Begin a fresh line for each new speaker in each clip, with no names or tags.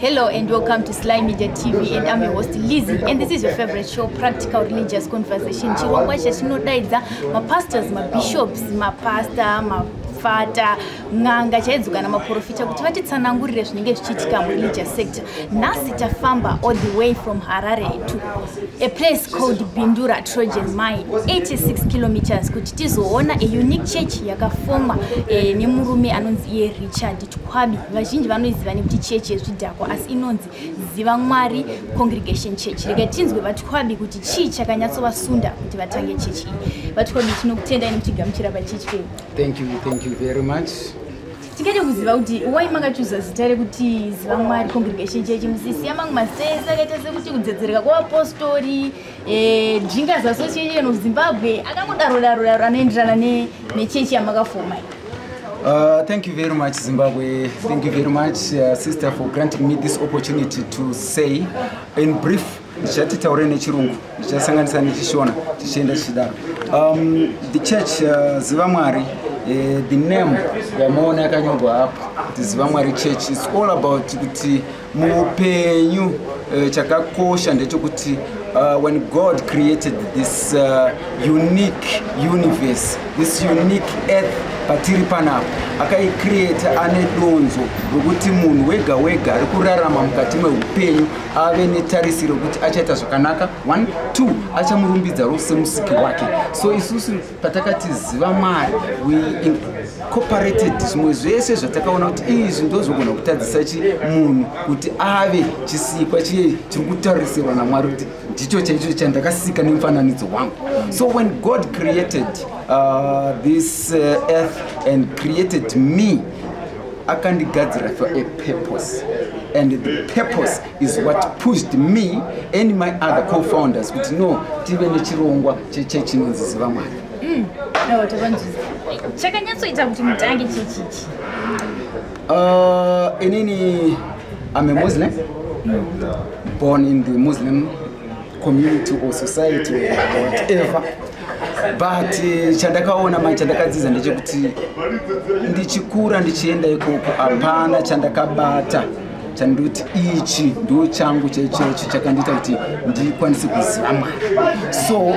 Hello and welcome to Sly Media TV, and I'm your host Lizzie, and this is your favorite show, Practical Religious Conversation. Chirongwa chachinodaidza mapastors, mabishops, mapastor, mafata, nganga chaidzuka namaprofita kuti vatitsanangurire zvinenge zvichiitika religious sector. Nhasi tafamba all the way from Harare to a place called Bindura Trojan Mine, 86 kilometers, kuti tizoona a unique church yakafomwa nemurume anonzi Richard Twami. Vazhinji vanoiziva nekuti church Yezvidhakwa, asi inonzi Ziva Mwari Congregation Church. Rega tinzwe vatwabi kuti chii chakanyatsovasunda kuti vatange church iyi. Vatwabi tinokutendai nekuchigamuchira pachurch pedu.
Thank you very much.
Tingade kuziva kuti why makachuza zita rekuti Ziva Mwari Congregation Church. Musisiya mamwe masesa akaita sekuti kudzedzereka kwaapostori, Drinkers Association of Zimbabwe akangodaro anoenderana nechechi yamakafoma.
Thank you very much, Zimbabwe. Thank you very much, sister, for granting me this opportunity to say in brief. The church Ziva Mwari, the name Ziva Mwari Church is all about when God created this unique universe, this unique earth, patiri panapa akai create anedonzo rokuti munhu wega wega arikurarama mukati meupenyu ave netarisiro kuti achaita zvakanaka 1 2 achamurumbidza rose musiki wake. So isusu patakati Ziva Mwari we incorporated zvimwe zvese zvatakaona kuti izvi ndozvogona kutadzisa munhu kuti ave chisikwa chiri kutarisirwa naMwari kuti ndicho chaicho chandakasika nemufananidzo wangu. So when God created this earth and created me, akandigadzira for a purpose, and the purpose is what pushed me and my other co-founders kuti no tive nechirongwa chechechi inonzi Ziva Mwari.
Chakanyatsoita kuti mutange chechichi?
Inini, I'm a Muslim, born in the Muslim community or society or whatever. But chandakaona chandakadziza ndechekuti ndichikura ndichienda ikoko apana chandakabata chandoti ichi ndo changu chechechi chakandiita kuti ndikwanise kuziva Mwari. So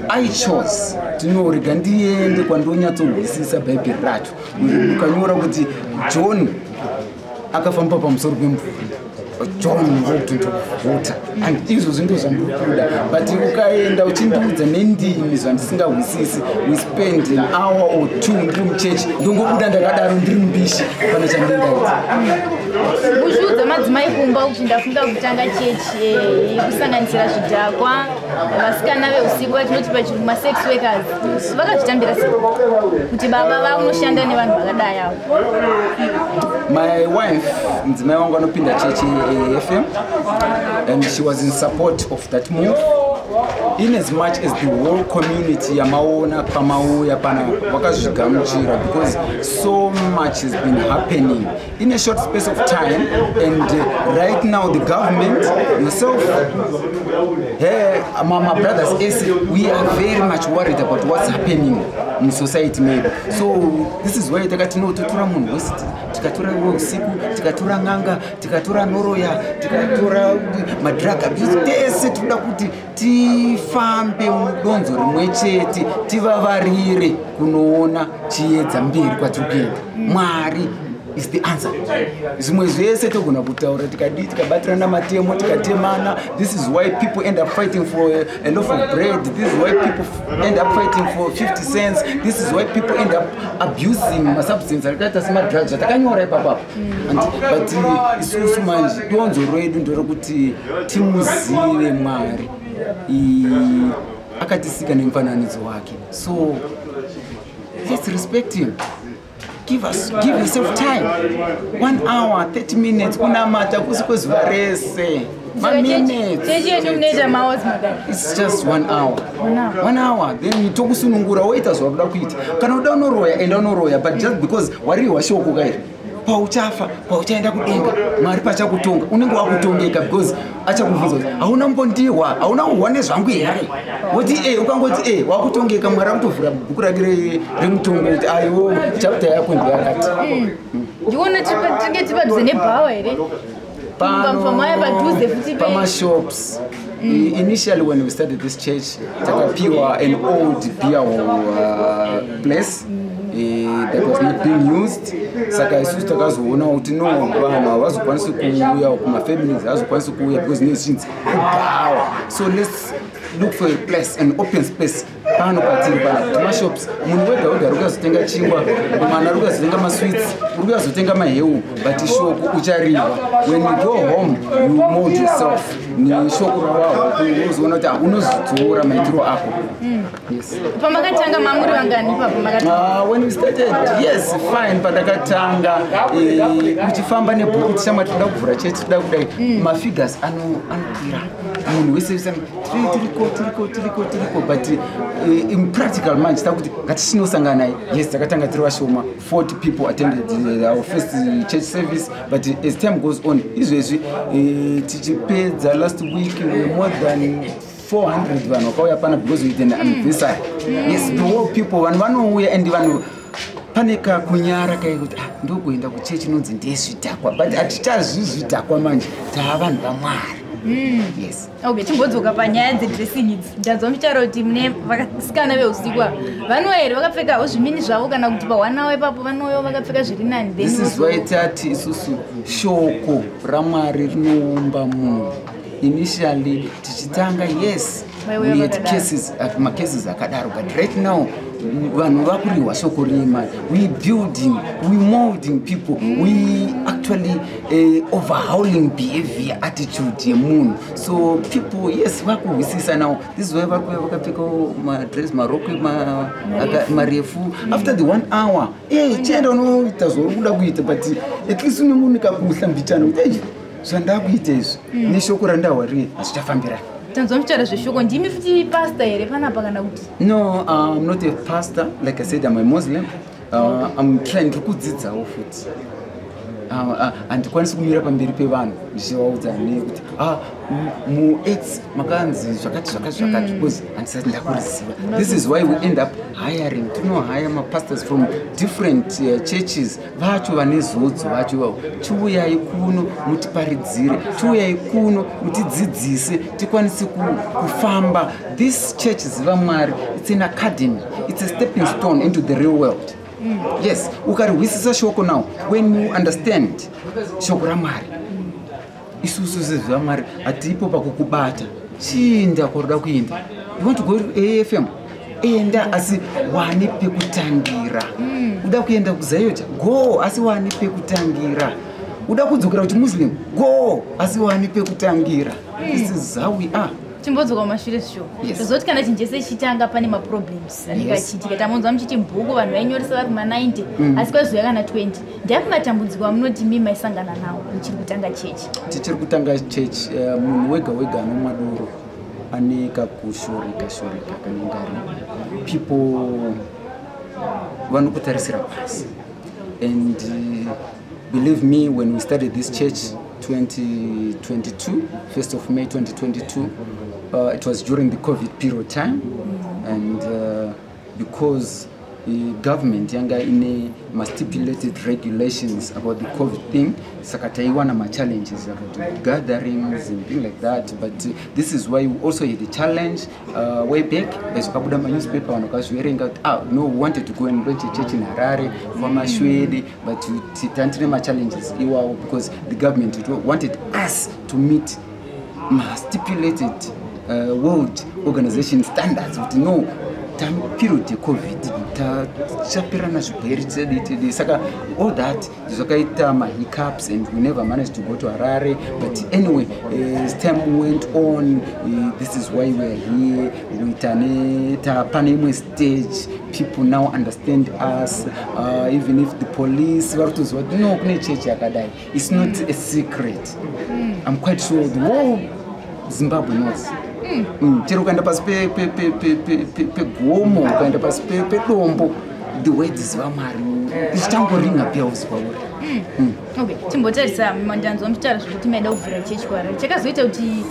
I chose tinorega ndiende kwandonyatsohwisisa bhaibheri racho. Ukanyora kuti John akafamba pamusoro pemvura, John walked into water, and izvo zvinhu zvandikuda. But ukaenda uchindiudza nendimi zvandisingahwisisi, we spend an hour or 2 ndiri muchechi, ndongobuda ndakadaro ndiri mbishi pane chandingaita.
Kuchiudza madzimai kumba kuti ndafunda kutanga chechi kusanganisira zvidhakwa, vasikana veusiku vatinoti pachirungu ma-sex workers, vakazvitambira sei kuti baba vanoshanda nevanhu vakadai avo?
My wife, mudzimai wangu anopinda chechi FM, and she was in support of that move. In as much as the whole community yamaona pamauya pana vakazvigamuchira, because so much has been happening in a short space of time, and right now the government, yourself, my brothers, we are very much worried about what's happening in society maybe. So this is why totora munhu wese, tikatora usiku, tikatora nganga, tikatora noroya, tikatora madrug abuse, tese toda kuti tifambe mudonzo rimwe chete, tivavarire kunoona chiedza mberi kwatiri kuenda. Mwari is the answer. Zvimwe zvese togona kutaura tikadii tikabatirana matemo tikatemana. This is why people end up fighting for a loaf of bread. This is why people end up fighting for 50 cents. This is why people end up abusing substances akaita semadrugs atakanyora ipapo. But isusu manje donzo redu ndorokuti timuzive Mwari akatisika nemufananidzo wake. So let's respect him. Give yourself time. 1 hour, 30 minutes. Kunamata kusikuziva rese. It's just 1 hour. 1 hour. Then you talk sunungura waita zvakuda kuita. Kana uda unoroya enda unoroya, but just because wari washoko kairi. Pauchafa, pauchaenda kudenga, Mwari pachakutonga, unenge wakutongeka because achakubvunza kuti hauna mbondiwa, hauna kuwane zvangu here. Woti ukangoti wakutongeka, Mwari akutovhura bhuku rake remutongo kuti aiwo chapter yako ndiyakati.
Ndiona tinge tipadhuze nebhawa here.
Pama shops. Initially, when we started this church, Takapiwa, an old beer place that was not being used. Saka isusu takazoona kuti no vanhu havazokwanisi kuuya kuma families havazokwanisi kuuya because nezvinzi kugawa. So let's look for a place, an open space. Pano patiri pana tuma shops. Munhu wega wega rukazotenga chingwa, mwana rukazotenga masweets, rukazotenga mahewu, but shoko uchariwa. When you go home, you mold yourself. Ni shoko rawawo unozoona kuti unozodzora maitiro ako. Yes.
Pamakatanga mamuri vangani papamakatanga?
When we started, yes, fine, but akatanga uchifamba nebhuku tichama toda kuvhura chechi toda kudai mafigures anokwira munhu wese tiriko but in practical manje takuti ngatichinosangana naye. Yes, takatanga tiri vashoma. 40 people attended our first church service, but as time goes on izvezvi tichipedza last week more than 400 vanhu vakauya pana because we did an anniversary. Yes, the whole people vanouya and vanhu paneka kunyara kai kuti ndokuenda kuchechi inonzi ndezvidhakwa, but hatichazvizvidhakwa manje taavanhu vaMwari. Yes.
Okay, chimbodzoka panyaya dzedressing idzi. Ndanzwa mucharo kuti mune vakasikana veusiku vanhu here vakapfekawo zvimini zvavo kana kuti pa1 hour ipapo vanouya vakapfeka zviri nani.
This is why tati isusu shoko raMwari rinoumba munhu. Initially tichitanga, yes, we had cases akadaro, but right now vanhu vakuriwa shoko rima. We building, we molding people, we actually overhauling behavior, attitude yemunhu. So people, yes, vakuhwisisa now. This is why vakapfeka madress marokwe marefu. After the 1 hour, chenda unoita zvokuda kuita, but at least unomunika kuhlambichana kuti zvandakuita izvi neshoko randahwari hazvichafambira.
Tanzwa muchara zveshoko ndimi futi pastor here panapa kana kuti?
No, I'm not a pastor. Like I said, I'm a Muslim. I'm trying to kudzidzawo futi. Handikwanisi kumira pamberi pevanhu ndichivaudza nekuti muX makanzi zvakati because handisati ndakuriziva. This is why we end up hiring. Hire pastors from different churches. Vacho vane zodzo vacho chiuyai kuno mutiparidzire, chiuyai kuno mutidzidzise tikwanise kufamba. This church Ziva Mwari, it's an academy. It's a stepping stone into the real world. Yes, ukarihwisisa shoko now. When you understand shoko raMwari, isusu Ziva Mwari hatipo pakukubata. Chinda kwaroda kuenda. You want to go to AFM? Enda asi wane pekutangira. Uda kuenda kuzayota? Go asi wane pekutangira. Uda kudzokera kuti Muslim? Go asi wane pekutangira. This is how we are.
Chimbodzoka kumashure sho. Zvozoti kana chinjese chitanga pane ma-problems anikachitika. Tamunzwa muchiti mubhuku vanhu vainyoresa vari kuma-90 asi kwazouya kana 20. Ndiyani matambudziko amunoti mimi maisangana nawo muchiri kutanga chechi?
Tichiri kutanga chechi, munhu wega wega anomaduro ane kakushoreka kanengari. People vanokutarisira pasi. And believe me, when we started this church 2022, 1st of May 2022, it was during the COVID period time, and because the government yanga in stipulated regulations about the COVID thing, sakataiwana ma challenges about gatherings and things like that. But this is why we also had a challenge way back. As kabuda ma newspaper wanokazwerenga no, we wanted to go and launch a church in Harare for Mashwedi, but titantine ma challenges iwawo because the government wanted us to meet stipulated World Organization standards. But no, time period of COVID, all that hiccups, and we never managed to go to Harare. But anyway, as time went on, this is why we are here. We turn stage. People now understand us. Even if the police it's not a secret. I'm quite sure the whole Zimbabwe knows. Chero ukaenda pasi pegomo, ukaenda pasi pedombo, the way Ziva Mwari ichitangorina pia usipawuri.
Okay, chimbotarisa mandanzwa muchitaura zvekuti maida kuvhura chechi kwaRarare. Chakazoita kuti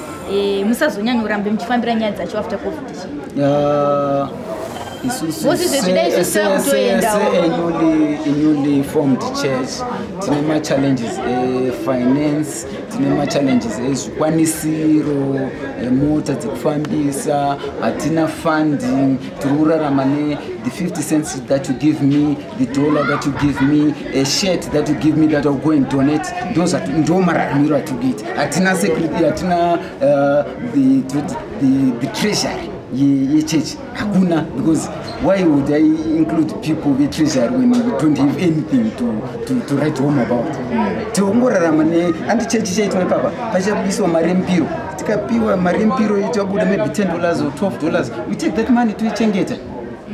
musazonyanya kurambe muchifambira nyaya dzacho after COVID.
newly formed church tine challenges finance, tine challenges ezvikwanisiro, mota dzekufambisa, hatina funding, tiri kurarama the 50 cents that you give me, the dollar that you give me, a shirt that you give me that I'll go and donate. Those are ndo mararamiro atikuita. Hatina security, hatina the treasury ye church. Hakuna, because why would I include people with treasury when we don't have anything to write home about? Tiongorarama and church chaitwa papa. Pachabiswa marempiro. Tikapiwa marempiro itabuda maybe $10 or $12. We take that money to ichengeta.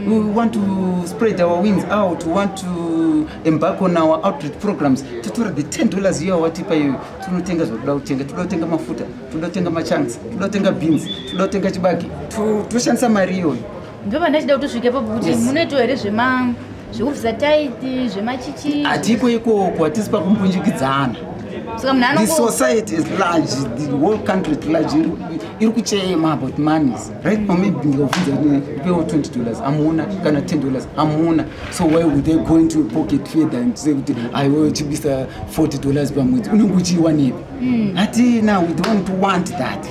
We want to spread our wings out. We want to embark on our outreach programs. Tutora the $10 here watipa you. Tunotenga zvokuda kutenga, tunotenga mafuta, tunotenga machanks, tunotenga beans, tunotenga chibagi. Tushandisa mari iyoyo.
Ndova ndachida kusvika papo kuti munoitwa here zvekubvisa taiti, zvemachichi.
Atiko ikoko, hatisi pakumbunjikidzana. The society is large, the whole country is large. Iri kuchema about monies. Right now maybe pay $20, amuna, kana $10, amuna. So why would they go into a pocket feeder and say I will chibisa $40 per month? Ununguchiwa nepi. Ati now we don't want that.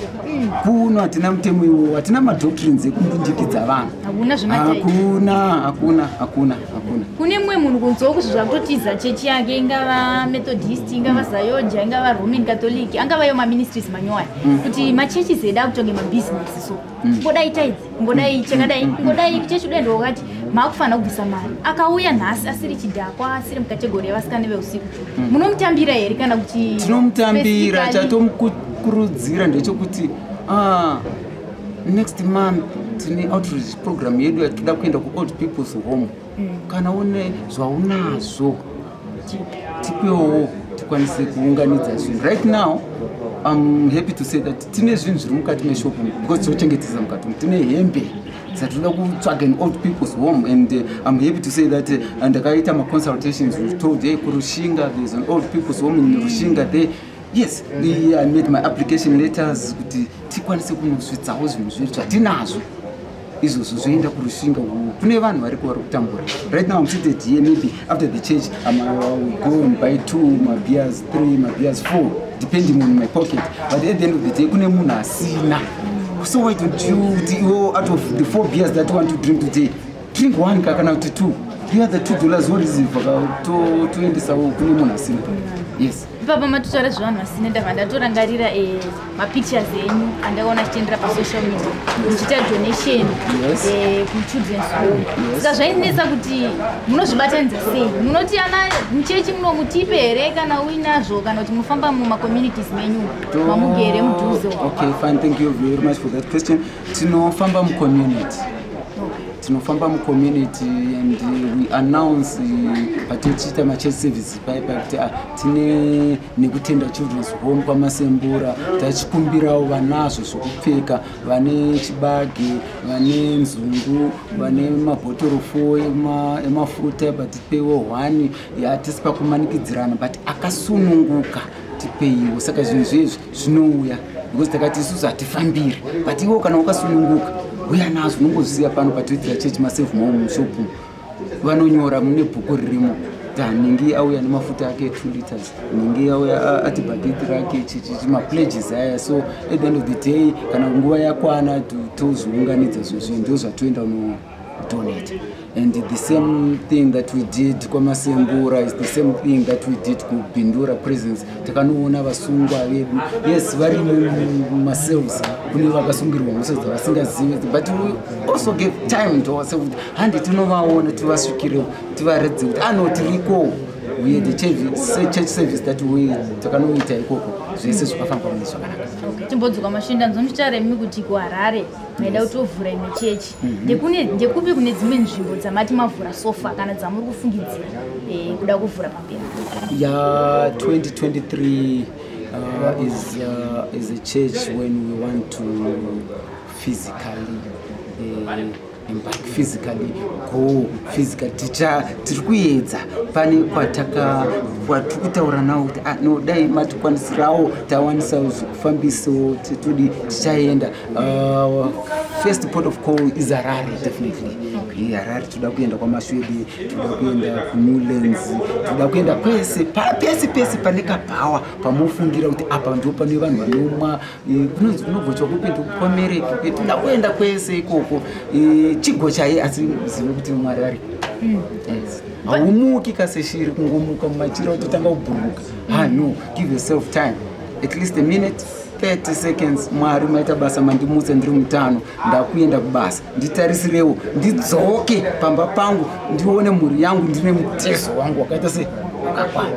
Kuno atina mtemo, atina madoctrines ekumbunjikidza vanhu. Hakuna.
Kune mwe munhu kunzwa kuti zvakutotiza chechi yake ingava Methodist, ingava Zayoja, ingava Roman Catholic, angava yo ministries manyowani. Kuti machechi zeda kutonge business so. Ngodai taidzi, ngodai chakadai, ngodai chechi dendo wakati makufana kubvisa mari. Akauya nhasi asiri chidhakwa, asiri mukategori yavasikana veusiku. Munomutambira here kana kuti
tinomutambira chatomukurudzira ndechekuti next month tine outreach program yedu yatinoda kuenda ku old people's home. Kana une zvaunazvo tipewo tikwanise kuunganidza zvinhu. Right now I'm happy to say that tine zvinhu zviri mukati meshopu because zochengetesa mukati tine hembe dzatinoda kutsvaga in old people's home, and I'm happy to say that ndakaita consultations we've told kurushinga there's an old people's home in Rushinga there. Yes, I made my application letters kuti tikwanise kunosvitsawo zvinhu zvedu zvatinazvo izvozvo zvoenda kurushinga kune vanhu vari kutambura. Right now I'm seated here, maybe after the church I will go and buy 2 my beers, 3 my beers, 4 depending on my pocket, but at the end of the day kune munhu asina. So why don't you out of the 4 beers that you want to drink today, drink 1 kana kuti 2. The other $2 what is it to endesa kune munhu asina. Yes.
Papa matutaura zvavanhu vasina ndabva ndatorangarira mapictures enyu andakaona chichiendera pasocial media muchiita donation kuchildren's home. Saka zvainetsa kuti munozvibatanidza sei? Munoti ana muchechi munomutipe here kana uinazvo kana kuti munofamba mumacommunities menyu mamugere mudhuze?
Okay, fine, thank you very much for that question. Tinofamba mucommunity. Tinofamba mucommunity and we announce patichita machurch services paipa kuti tine nekutenda children's home kwamasembura tachikumbirawo vanazvo zvokupfeka, vane chibage, vane nzungu, vane mabhotoro 4 emafuta but tipewo 1 hatisi pakumanikidzirana but akasununguka tipeiwo. Saka zvinhu zvezvi zvinouya because takati isusu hatifambiri but iwo kana wakasununguka uya nazvo unongozviziva pano patoitira church masave mao mushopu vanonyora mune bhuku ririmo ningi auya nemafuta ake 2 liters, ningi auya ati bhaketi rake mapledges aya. So at the end of the day kana nguva yakwana tozviunganidza zvozvo ndo zvatoenda donate. And the same thing that we did kwamasembura is the same thing that we did kubhindura presence. Takanoona vasungwa vedu, yes, vari mumacells kune vakasungirwa mhosva dzavasingazivi, but we also gave time to ourselves handi tinovaona tivasvikirewo tivaredze kuti tiriko. We had the church service that we takanoita ikoko zvese zvakafamba zvakanaka.
Timbodzoka mashinda nzomutaura mimi kuti kuHarare maida kutovhura imwe chechi. Ndekupi kune dzimwe nzvimbo dzamati mavhura sofa kana dzamuri kufungidzira kuda kuvhura pamberi?
2023 is a church when we want to physically embark, physically go physically tiri kuedza pane kwatikutaura nawo kuti no dai matikwanisirawo tawanisawo zvekufambiso titodi tichaenda. First port of call is Harare, definitely. Harare toda kuenda kwaMashwede, toda kuenda kuNewlands, toda kuenda kwese pese pane kapawa pamofungira kuti apa ndo pane vanhu vanomwa kunogochwa kupinda kwaMereka toda kuenda kwese ikoko chigo chaiye asi zive kuti Mwari ari haumuki kaseshiri kungomuka mumachira utotanga kubhuruka. No, give yourself time, at least a minute 30 seconds. Mwari maita basa mandimutse ndiri mutano ndakuenda kubasa nditarisirewo ndidzoke pamba pangu ndione mhuri yangu ndine mutezo wangu wakaita se wakakwana.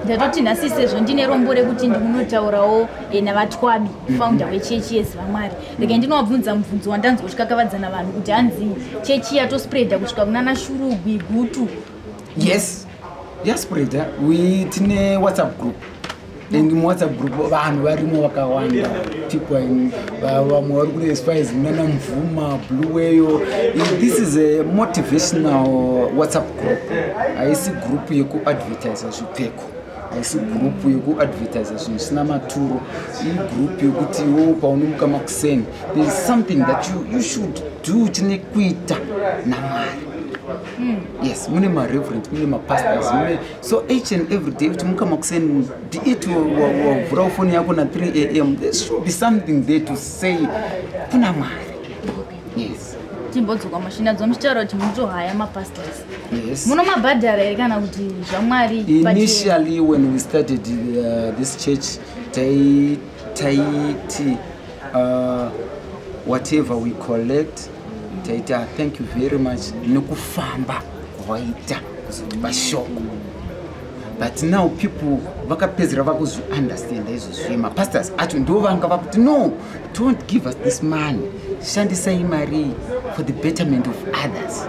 Ndatoti nhasi sezvo ndine rombo rekuti ndinotaurawo navatwabi founder wechechi yeZivamwari. Rega ndinovabvunza mubvunzo wandanzosvikakavadzana vanhu kuti hanzi chechi yatospreada kusvika kunana Shurugwi, Gutu.
Yes, yaspreada. Tine WhatsApp group. And in WhatsApp group vanhu varimo vakawanda, people vamwe vari kune spies nana Mvuma, Blue Whale. This is a motivational WhatsApp group. Haisi group yekuadvertisa zvipfeko, haisi group yekuadvertisa zvinhu zvisina maturo. Group yekuti paunomuka makuseni there is something that you should do chine kuita naMwari. Yes, mune ma-reverend, mune ma-pastors, so each and every day utimuka makuseni it wavhura phone yako na 3 AM, there should be something there to say kuna Mwari. Yes.
Timbodzoka mashina dzomuchitaura kuti munotohaya mapastors.
Yes.
Munomabhadhara here kana kuti zvaMwari?
Initially when we started this church, taiti whatever we collect, taita thank you very much nekufamba kwaita kuzotibashoko. But now people vakapedzera vakuzviunderstand izvozvo. Mapastors acho ndo vanga vakuti no, don't give us this money, shandisai mari for the betterment of others.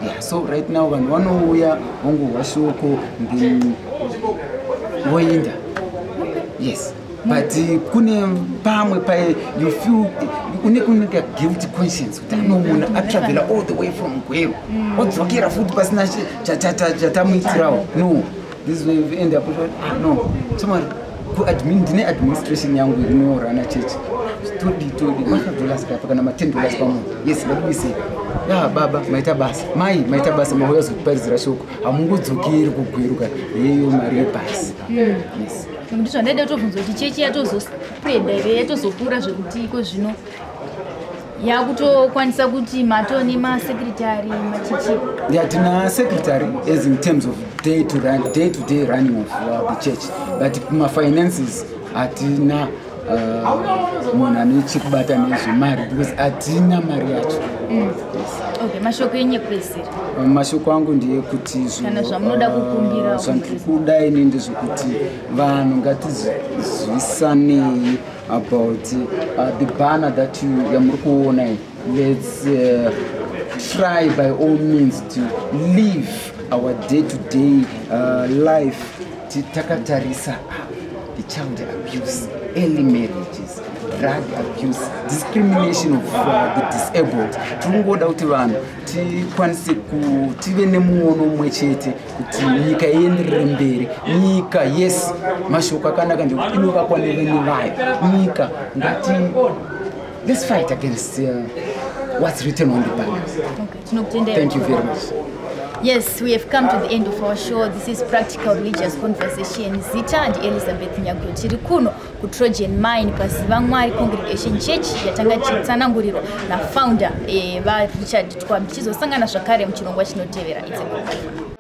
Yeah, so right now vanhu vanouya vongohwa shoko voenda. Yes, but kune pamwe paye you feel uneka guilty conscience kuti no munhu atravela all the way from Gweru odzokera futi pasina chatamuitirawo. No, this way we end up with no, somebody ndine administration yangu inoorana chechi todi $5 kana $10 pamunhu. Yes, let me say baba maita basa, mai maita basa, mahoya zokuparidzira shoko, hamungodzokeri kuGweru kana yeyo mari yebhasi. Yes.
Ndizvo ndaida kutobvunza kuti chechi yatozospreada here, yatozokura zvekuti iko zvino yakutokwanisa kuti matoni masekretary machechi.
Yeah, tina secretary as in terms of day-to-day running of the church, but my finances atina munhu anochikubata nezvemari because atina mari yacho.
Okay, mashoko enyepesera.
Mashoko angu ndeyekuti
kana zvamunoda kukumbira
zvandikudai ndezvekuti vanhu ngatizvisanei about the banner that yamuri kuona. Let's try by all means to live our day-to-day life takatarisa the child abuse, early marriages, drug abuse, discrimination of the disabled. Tingoda kuti vanhu tikwanise tive nemuono umwe chete kuti nyika ienderere mberi. Nyika, yes, mashoko akanaka ndekuti inovakwa neveni vayo. Nyika let's fight against what's written on the banner.
Okay,
thank you very much.
Yes, we have come to the end of our show. This is Practical Religious Conversation. Zita and Elizabeth Nyagro tiri kuno ku Trojan Mine paZivamwari Congregation Church yatanga chitsanangurirwa na founder va Richard Twambi chizosangana zvakare muchirongwa chinotevera. It's a good one.